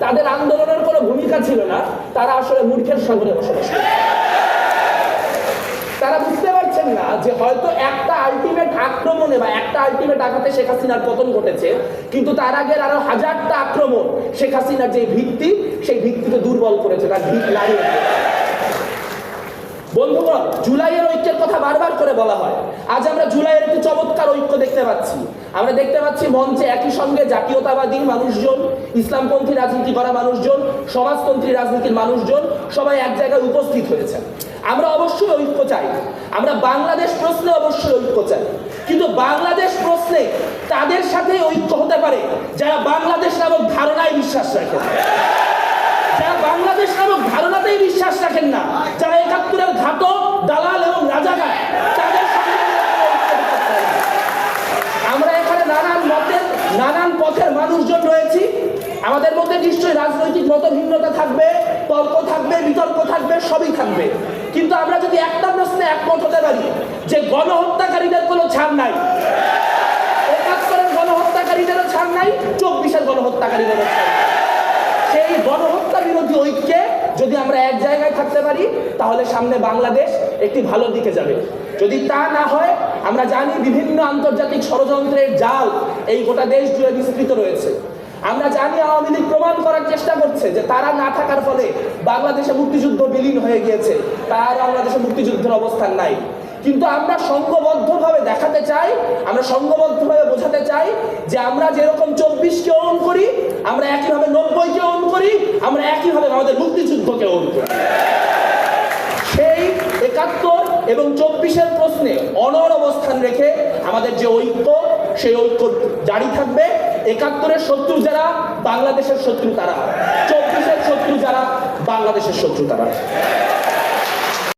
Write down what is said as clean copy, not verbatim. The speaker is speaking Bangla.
তাদের আন্দোলনের কোনো ভূমিকা ছিল না, তারা আসলে মূর্খের সাগরে বসবাস করে। তারা বুঝতে পারছেন না যে হয়তো একটা আলটিমেট আক্রমণে বা একটা আলটিমেট আঘাতে শেখ হাসিনার পতন ঘটেছে, কিন্তু তার আগের আরো হাজারটা আক্রমণ শেখ হাসিনার যে ভিত্তি, সেই ভিত্তিকে দুর্বল করেছে, তার ভিত নাড়িয়ে। বন্ধুগণ, জুলাইয়ের ঐক্যের কথা বারবার করে বলা হয়। আজ আমরা জুলাইয়ের একটি চমৎকার ঐক্য দেখতে পাচ্ছি। আমরা দেখতে পাচ্ছি মঞ্চে একই সঙ্গে জাতীয়তাবাদী মানুষজন, ইসলামপন্থী রাজনীতি করা মানুষজন, সমাজতন্ত্রী রাজনীতির মানুষজন সবাই এক জায়গায় উপস্থিত হয়েছে। আমরা অবশ্যই ঐক্য চাই, আমরা বাংলাদেশ প্রশ্নে অবশ্যই ঐক্য চাই, কিন্তু বাংলাদেশ প্রশ্নে তাদের সাথে ঐক্য হতে পারে যারা বাংলাদেশ নামক ধারণায় বিশ্বাস রাখেন, যারা বাংলাদেশ নামক ধারণাতেই বিশ্বাস রাখেন না, যারা ৭১-এর ঘাতক, দালাল এবং রাজাকার, তাদের সঙ্গে আমরা এখানে নানান মতের, নানান পথের মানুষজন রয়েছি। আমাদের মধ্যে নিশ্চয়ই রাজনৈতিক মতভিন্নতা থাকবে, তর্ক থাকবে, বিতর্ক থাকবে, সবই থাকবে, কিন্তু আমরা যদি একটা প্রশ্নে একমত হতে পারি যে গণহত্যাকারীদের কোনো ছাড় নাই, ৭১-এর গণহত্যাকারীদেরও ছাড় নাই, ২৪-এর গণহত্যাকারীদেরও ছাড় নাই, সেই গণহত্যা বিরোধী ঐক্যে যদি আমরা এক জায়গায় থাকতে পারি, তাহলে সামনে বাংলাদেশ একটি ভালো দিকে যাবে। যদি তা না হয়, আমরা জানি বিভিন্ন আন্তর্জাতিক ষড়যন্ত্রের জাল এই গোটা দেশ জুড়ে বিস্তৃত রয়েছে। আমরা জানি আওয়ামী লীগ প্রমাণ করার চেষ্টা করছে যে তারা না থাকার ফলে বাংলাদেশে মুক্তিযুদ্ধ বিলীন হয়ে গিয়েছে, তার বাংলাদেশে মুক্তিযুদ্ধের অবস্থান নাই। কিন্তু আমরা সংঘবদ্ধভাবে দেখাতে চাই, আমরা সংঘবদ্ধভাবে বোঝাতে চাই যে আমরা যেরকম ২৪-কে ওন করি, আমরা একইভাবে ৯০-কে ওন করি, আমরা একইভাবে আমাদের মুক্তিযুদ্ধকে ওন করি। সেই ৭১ এবং ২৪-এর প্রশ্নে অনড় অবস্থান রেখে আমাদের যে ঐক্য, সেই ঐক্য জারি থাকবে। ৭১-এর শত্রু যারা, বাংলাদেশের শত্রু তারা; ২৪-এর শত্রু যারা, বাংলাদেশের শত্রু তারা।